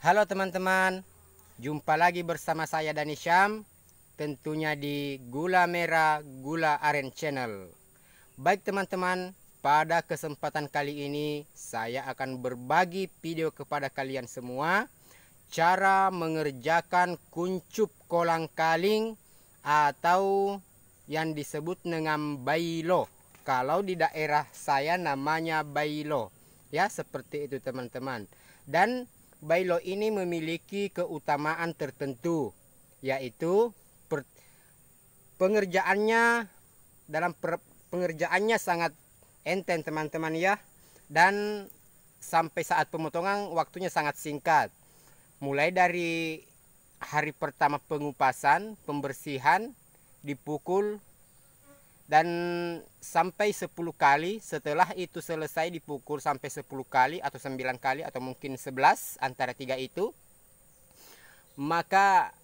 Halo teman-teman, jumpa lagi bersama saya Dani Syam, tentunya di Gula Merah Gula Aren Channel. Baik teman-teman, pada kesempatan kali ini saya akan berbagi video kepada kalian semua cara mengerjakan kuncup kolang-kaling atau yang disebut dengan bailo. Kalau di daerah saya namanya bailo, ya seperti itu teman-teman. Dan bailo ini memiliki keutamaan tertentu, yaitu pengerjaannya pengerjaannya sangat enteng teman-teman ya, dan sampai saat pemotongan waktunya sangat singkat. Mulai dari hari pertama pengupasan, pembersihan, dipukul dan sampai 10 kali. Setelah itu selesai dipukul sampai 10 kali atau 9 kali atau mungkin 11 antara 3 itu, maka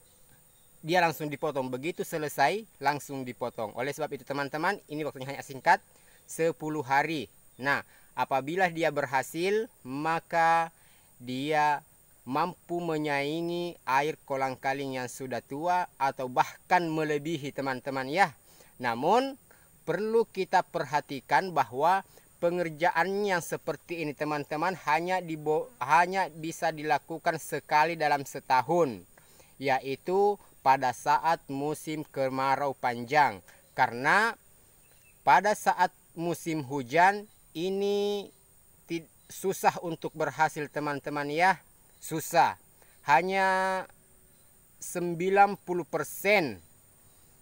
dia langsung dipotong. Begitu selesai langsung dipotong. Oleh sebab itu teman-teman, ini waktunya hanya singkat, 10 hari. Nah, apabila dia berhasil, maka dia mampu menyaingi air kolang-kaling yang sudah tua atau bahkan melebihi teman-teman ya. Namun perlu kita perhatikan bahwa pengerjaan yang seperti ini teman-teman hanya bisa dilakukan sekali dalam setahun, yaitu pada saat musim kemarau panjang. Karena pada saat musim hujan ini susah untuk berhasil teman-teman ya, susah. Hanya 90%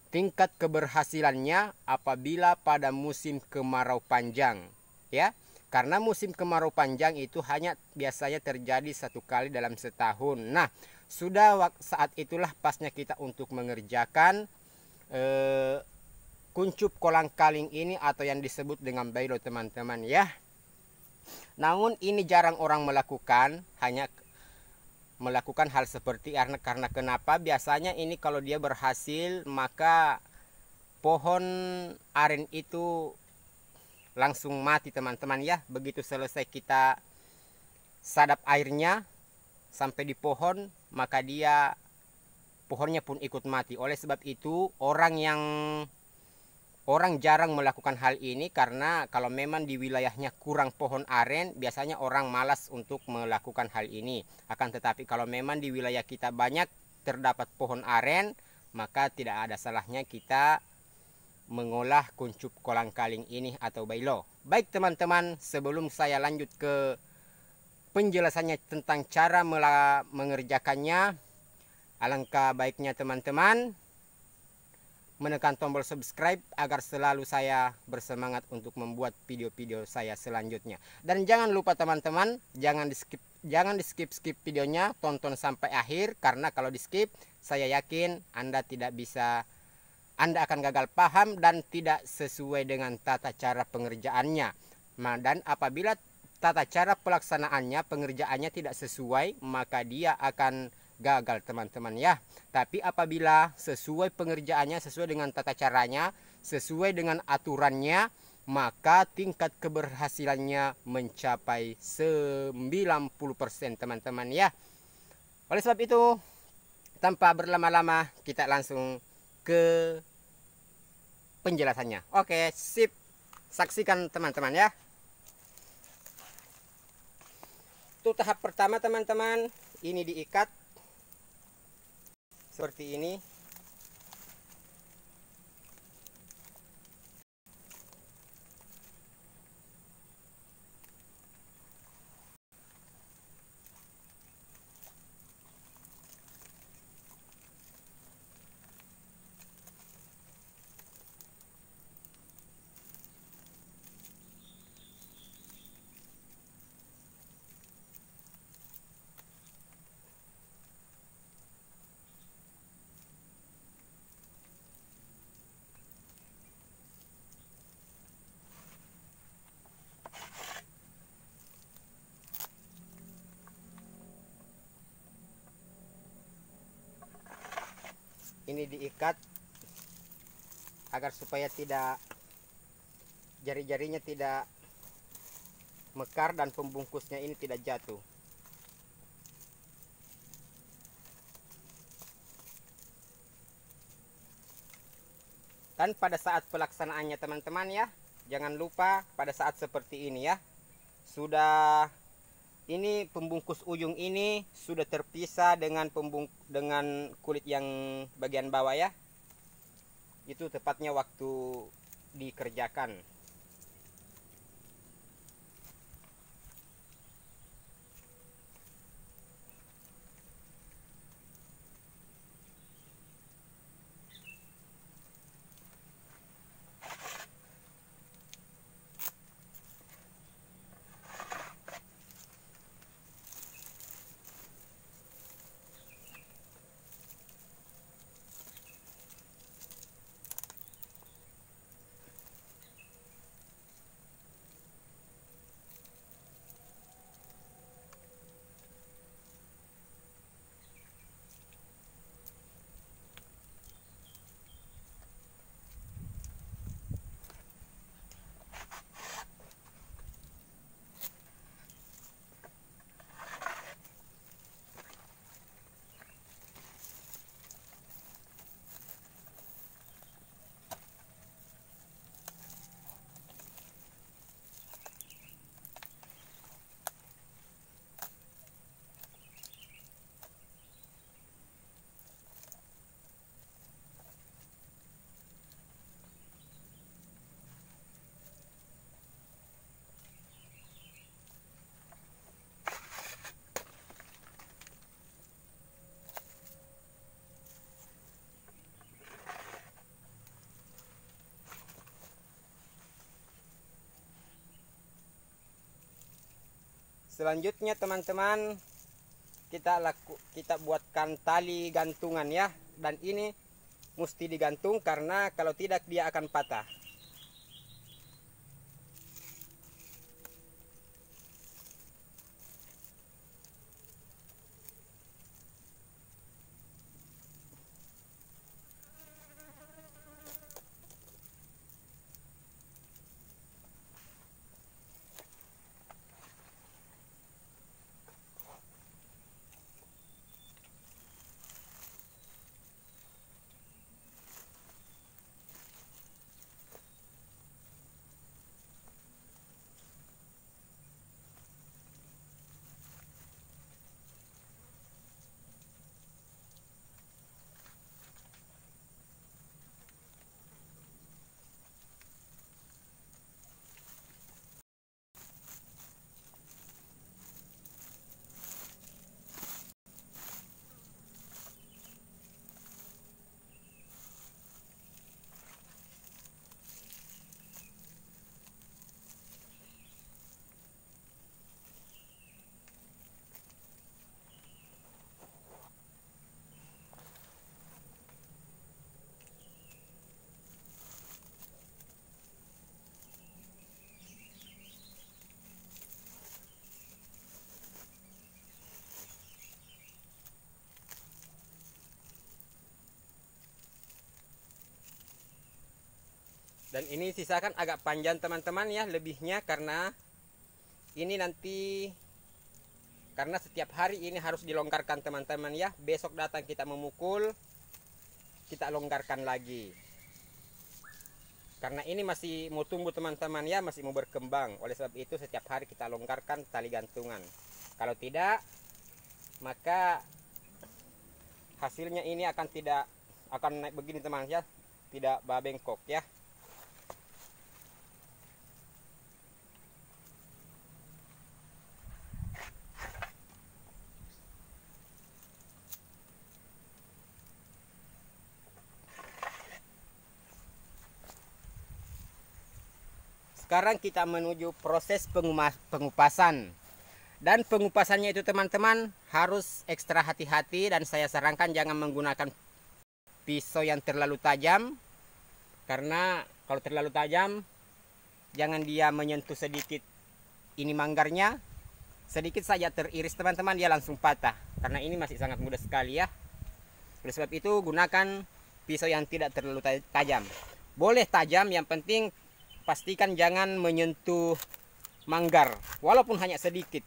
tingkat keberhasilannya apabila pada musim kemarau panjang ya, karena musim kemarau panjang itu hanya biasanya terjadi 1 kali dalam setahun. Nah, sudah saat itulah pasnya kita untuk mengerjakan kuncup kolang-kaling ini atau yang disebut dengan bailo teman-teman ya. Namun ini jarang orang melakukan, hanya melakukan hal seperti karena kenapa? Biasanya ini kalau dia berhasil, maka pohon aren itu langsung mati teman-teman ya. Begitu selesai kita sadap airnya sampai di pohon, maka pohonnya pun ikut mati. Oleh sebab itu orang jarang melakukan hal ini, karena kalau memang di wilayahnya kurang pohon aren, biasanya orang malas untuk melakukan hal ini. Akan tetapi kalau memang di wilayah kita banyak terdapat pohon aren, maka tidak ada salahnya kita mengolah kuncup kolang-kaling ini atau bailo. Baik teman-teman, sebelum saya lanjut ke penjelasannya tentang cara mengerjakannya, alangkah baiknya teman-teman menekan tombol subscribe agar selalu saya bersemangat untuk membuat video-video saya selanjutnya. Dan jangan lupa teman-teman, jangan di skip videonya, tonton sampai akhir, karena kalau di skip saya yakin Anda akan gagal paham dan tidak sesuai dengan tata cara pengerjaannya. Dan apabila tata cara pelaksanaannya, pengerjaannya tidak sesuai, maka dia akan gagal teman-teman ya. Tapi apabila sesuai pengerjaannya, sesuai dengan tata caranya, sesuai dengan aturannya, maka tingkat keberhasilannya mencapai 90% teman-teman ya. Oleh sebab itu, tanpa berlama-lama kita langsung ke penjelasannya. Oke, sip. Saksikan teman-teman ya. Untuk tahap pertama teman-teman, ini diikat seperti ini. Ini diikat agar supaya jari-jarinya tidak mekar dan pembungkusnya ini tidak jatuh. Dan pada saat pelaksanaannya teman-teman ya, jangan lupa pada saat seperti ini ya, sudah ini pembungkus ujung ini sudah terpisah dengan kulit yang bagian bawah ya. Itu tepatnya waktu dikerjakan. Selanjutnya teman-teman, kita buatkan tali gantungan ya, dan ini mesti digantung karena kalau tidak dia akan patah. Dan ini sisakan agak panjang teman-teman ya, lebihnya karena ini nanti, karena setiap hari ini harus dilonggarkan teman-teman ya. Besok datang kita memukul, kita longgarkan lagi. Karena ini masih mau tumbuh teman-teman ya, masih mau berkembang. Oleh sebab itu setiap hari kita longgarkan tali gantungan. Kalau tidak, maka hasilnya ini akan naik begini teman ya, tidak bengkok ya. Sekarang kita menuju proses pengupasan. Dan pengupasannya itu teman-teman harus ekstra hati-hati, dan saya sarankan jangan menggunakan pisau yang terlalu tajam. Karena kalau terlalu tajam, jangan dia menyentuh sedikit ini manggarnya, sedikit saja teriris teman-teman, dia langsung patah. Karena ini masih sangat mudah sekali ya. Oleh sebab itu gunakan pisau yang tidak terlalu tajam. Boleh tajam, yang penting pastikan jangan menyentuh manggar, walaupun hanya sedikit.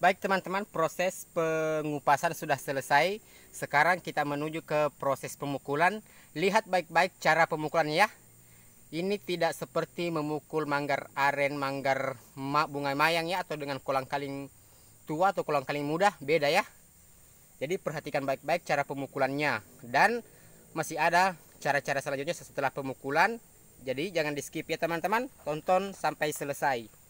Baik teman-teman, proses pengupasan sudah selesai. Sekarang kita menuju ke proses pemukulan. Lihat baik-baik cara pemukulannya ya. Ini tidak seperti memukul manggar aren, manggar bunga mayang ya, atau dengan kolang-kaling tua atau kolang-kaling muda, beda ya. Jadi perhatikan baik-baik cara pemukulannya. Dan masih ada cara-cara selanjutnya setelah pemukulan. Jadi jangan di skip ya teman-teman, tonton sampai selesai.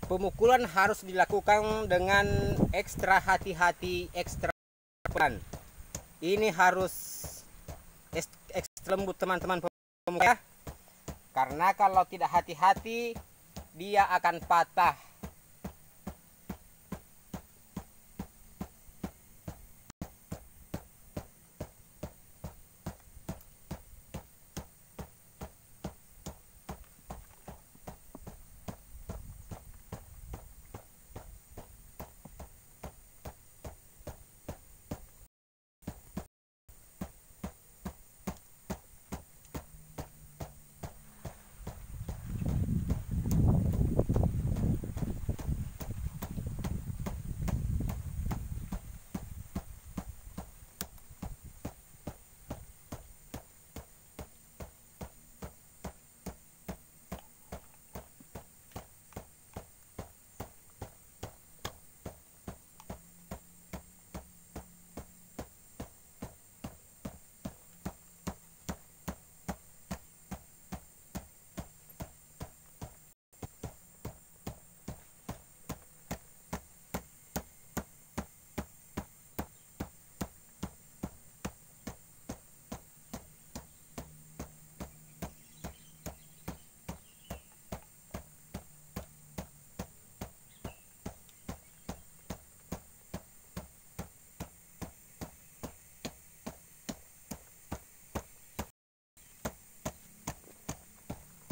Pemukulan harus dilakukan dengan ekstra hati-hati, ekstra pelan. Ini harus ekstra lembut teman-teman pemukul ya. Karena kalau tidak hati-hati dia akan patah.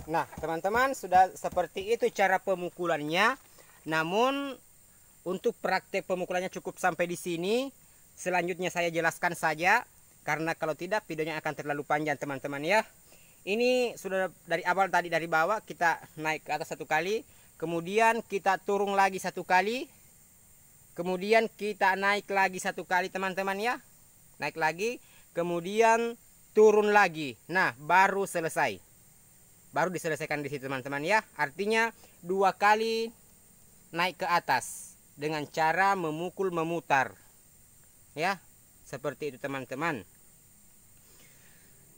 Nah, teman-teman, sudah seperti itu cara pemukulannya. Namun untuk praktek pemukulannya cukup sampai di sini. Selanjutnya saya jelaskan saja, karena kalau tidak videonya akan terlalu panjang teman-teman ya. Ini sudah dari awal tadi, dari bawah kita naik ke atas satu kali, kemudian kita turun lagi satu kali, kemudian kita naik lagi satu kali teman-teman ya. Naik lagi, kemudian turun lagi. Nah, baru selesai. Baru diselesaikan di situ teman-teman ya. Artinya 2 kali naik ke atas dengan cara memukul memutar ya, seperti itu teman-teman.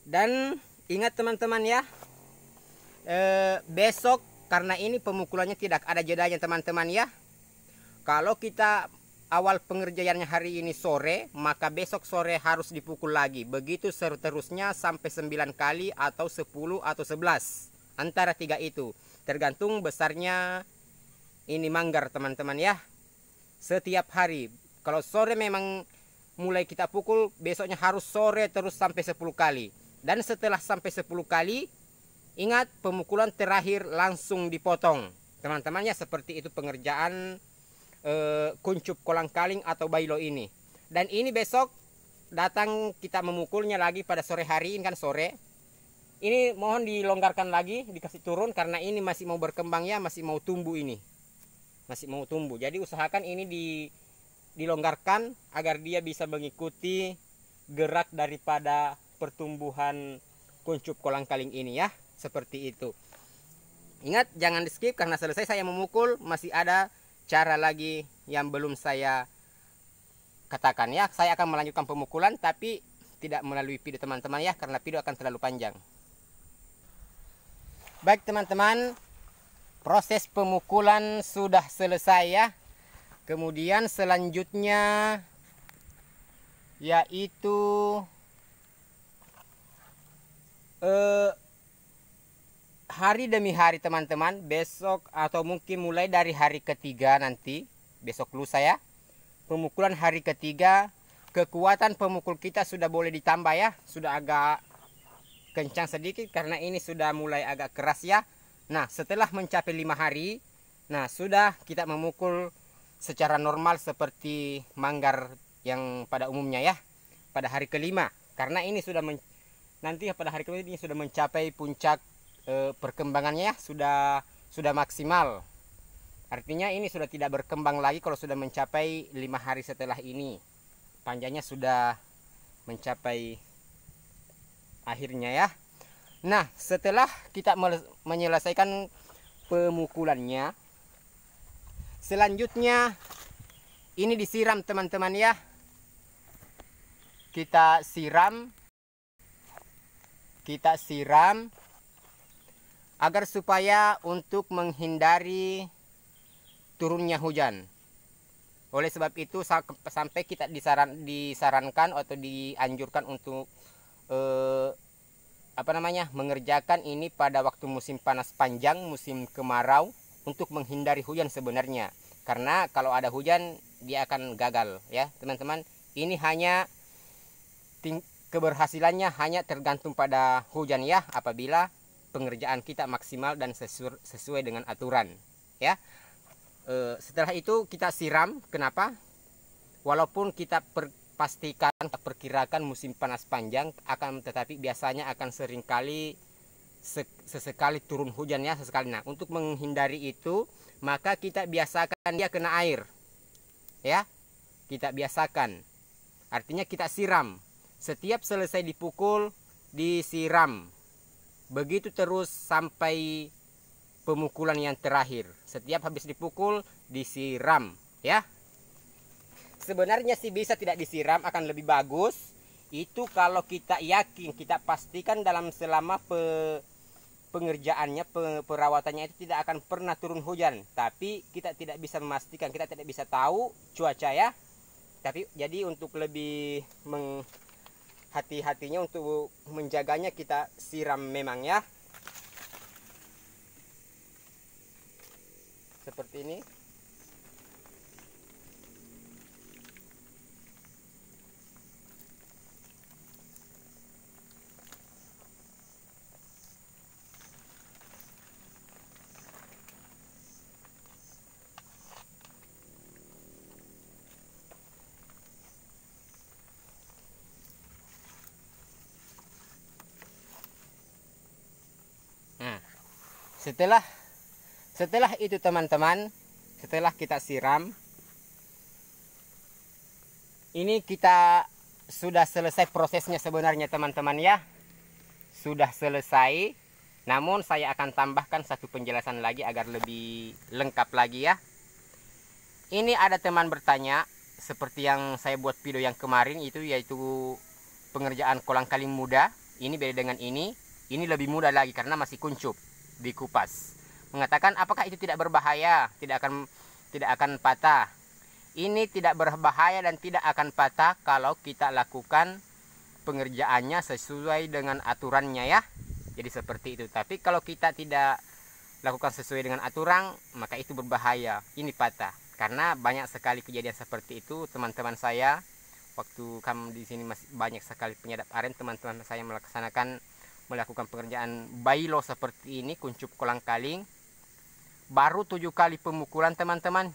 Dan ingat teman-teman ya, besok, karena ini pemukulannya tidak ada jedanya teman-teman ya. Kalau kita awal pengerjaannya hari ini sore, maka besok sore harus dipukul lagi. Begitu seterusnya sampai 9 kali atau 10 atau 11. Antara 3 itu. tergantung besarnya ini manggar teman-teman ya. Setiap hari, kalau sore memang mulai kita pukul, besoknya harus sore terus sampai 10 kali. Dan setelah sampai 10 kali, ingat pemukulan terakhir langsung dipotong teman-teman ya. Seperti itu pengerjaan kuncup kolang-kaling atau bailo ini. Dan ini besok datang kita memukulnya lagi pada sore hari, ini kan sore. Ini mohon dilonggarkan lagi, dikasih turun karena ini masih mau berkembang ya, masih mau tumbuh ini. Masih mau tumbuh. Jadi usahakan ini dilonggarkan agar dia bisa mengikuti gerak daripada pertumbuhan kuncup kolang-kaling ini ya. Seperti itu. Ingat jangan di skip karena selesai saya memukul masih ada cara lagi yang belum saya katakan ya. Saya akan melanjutkan pemukulan tapi tidak melalui video teman-teman ya, karena video akan terlalu panjang. Baik teman-teman, proses pemukulan sudah selesai ya. Kemudian selanjutnya yaitu hari demi hari teman-teman. Besok atau mungkin mulai dari hari ketiga nanti, besok lusa ya, pemukulan hari ketiga, kekuatan pemukul kita sudah boleh ditambah ya. Sudah agak kencang sedikit karena ini sudah mulai agak keras ya. Nah setelah mencapai 5 hari, nah sudah kita memukul secara normal seperti manggar yang pada umumnya ya. Pada hari kelima, karena ini sudah nanti pada hari kelima ini sudah mencapai puncak perkembangannya ya. Sudah maksimal. Artinya ini sudah tidak berkembang lagi kalau sudah mencapai 5 hari setelah ini. Panjangnya sudah mencapai akhirnya ya. Nah setelah kita menyelesaikan pemukulannya, selanjutnya ini disiram teman-teman ya. Kita siram agar supaya untuk menghindari turunnya hujan. Oleh sebab itu sampai kita disarankan atau dianjurkan untuk mengerjakan ini pada waktu musim panas panjang, musim kemarau, untuk menghindari hujan sebenarnya. Karena kalau ada hujan dia akan gagal ya teman-teman. Ini hanya keberhasilannya hanya tergantung pada hujan ya, apabila pengerjaan kita maksimal dan sesuai dengan aturan ya. Setelah itu kita siram. Kenapa? Walaupun kita perkirakan musim panas panjang, akan tetapi biasanya akan seringkali sesekali turun hujan ya, sesekali. Nah untuk menghindari itu maka kita biasakan dia kena air ya. Kita biasakan, artinya kita siram. Setiap selesai dipukul disiram, begitu terus sampai pemukulan yang terakhir. Setiap habis dipukul disiram ya. Sebenarnya sih bisa tidak disiram, akan lebih bagus. Itu kalau kita yakin, kita pastikan dalam selama pengerjaannya, perawatannya itu tidak akan pernah turun hujan. Tapi kita tidak bisa memastikan, kita tidak bisa tahu cuaca ya. Tapi jadi untuk lebih hati-hatinya, untuk menjaganya, kita siram memang ya. Seperti ini. Nah, setelah itu teman-teman, setelah kita siram, ini kita sudah selesai prosesnya sebenarnya teman-teman ya. Sudah selesai. Namun saya akan tambahkan satu penjelasan lagi agar lebih lengkap lagi ya. Ini ada teman bertanya, seperti yang saya buat video yang kemarin itu, yaitu pengerjaan kolang-kaling muda. Ini beda dengan ini lebih mudah lagi karena masih kuncup dikupas. Mengatakan apakah itu tidak berbahaya, tidak akan patah. Ini tidak berbahaya dan tidak akan patah kalau kita lakukan pengerjaannya sesuai dengan aturannya ya. Jadi seperti itu. Tapi kalau kita tidak lakukan sesuai dengan aturan, maka itu berbahaya. Ini patah. Karena banyak sekali kejadian seperti itu, teman-teman saya. Waktu kami di sini masih banyak sekali penyadap aren, teman-teman saya melakukan pekerjaan bailo seperti ini, kuncup kolang-kaling. Baru 7 kali pemukulan teman-teman,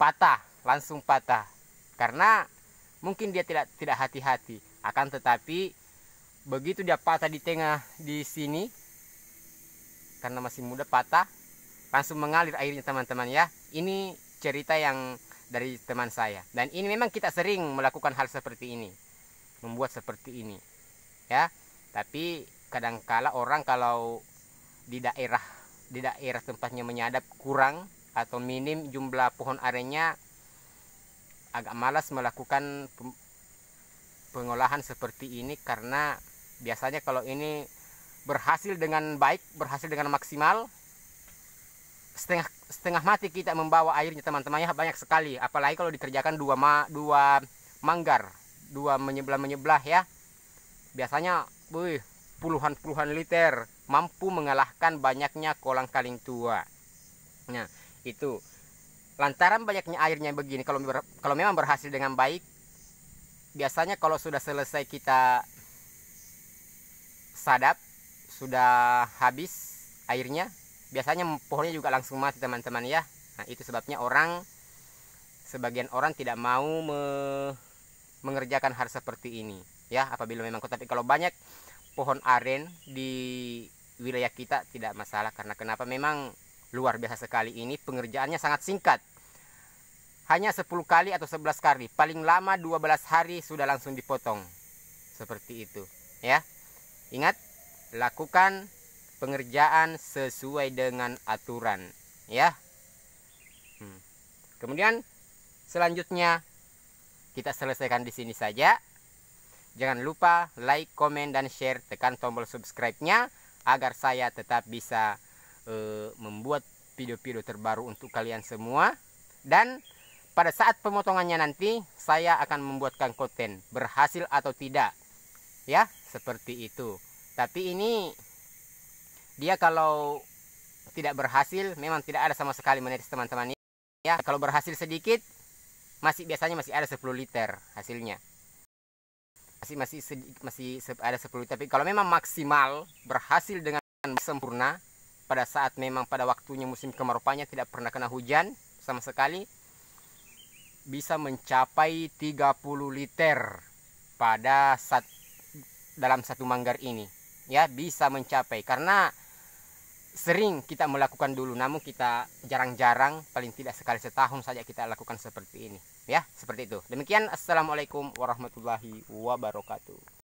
patah, langsung patah. Karena mungkin dia tidak hati-hati. Akan tetapi begitu dia patah di tengah di sini, karena masih muda patah, langsung mengalir airnya teman-teman ya. Ini cerita yang dari teman saya, dan ini memang kita sering melakukan hal seperti ini, membuat seperti ini ya. Tapi kadangkala orang kalau di daerah tempatnya menyadap kurang atau minim jumlah pohon arennya, agak malas melakukan pengolahan seperti ini. Karena biasanya kalau ini berhasil dengan baik, berhasil dengan maksimal, setengah mati kita membawa airnya teman-teman ya, banyak sekali. Apalagi kalau dikerjakan dua manggar, dua menyebelah ya, biasanya puluhan liter, mampu mengalahkan banyaknya kolang-kaling tua. Nah itu lantaran banyaknya airnya begini. Kalau memang berhasil dengan baik, biasanya kalau sudah selesai kita sadap, sudah habis airnya, biasanya pohonnya juga langsung mati teman-teman ya. Nah itu sebabnya sebagian orang tidak mau mengerjakan hal seperti ini ya, apabila memang. Tapi kalau banyak pohon aren di wilayah kita tidak masalah. Karena kenapa? Memang luar biasa sekali ini, pengerjaannya sangat singkat, hanya 10 kali atau 11 kali, paling lama 12 hari sudah langsung dipotong seperti itu ya. Ingat, lakukan pengerjaan sesuai dengan aturan ya. Kemudian selanjutnya kita selesaikan di sini saja. Jangan lupa like, komen, dan share, tekan tombol subscribe-nya agar saya tetap bisa membuat video-video terbaru untuk kalian semua. Dan pada saat pemotongannya nanti saya akan membuatkan konten berhasil atau tidak ya, seperti itu. Tapi ini dia kalau tidak berhasil memang tidak ada sama sekali menetes teman-teman ya. Kalau berhasil sedikit biasanya masih ada 10 liter hasilnya, masih ada 10 liter. Tapi kalau memang maksimal berhasil dengan sempurna, pada saat memang pada waktunya musim kemarau panjang, tidak pernah kena hujan sama sekali, bisa mencapai 30 liter dalam satu manggar ini ya, bisa mencapai. Karena sering kita melakukan dulu, namun kita jarang-jarang, paling tidak sekali setahun saja kita lakukan seperti ini ya, seperti itu. Demikian, assalamualaikum warahmatullahi wabarakatuh.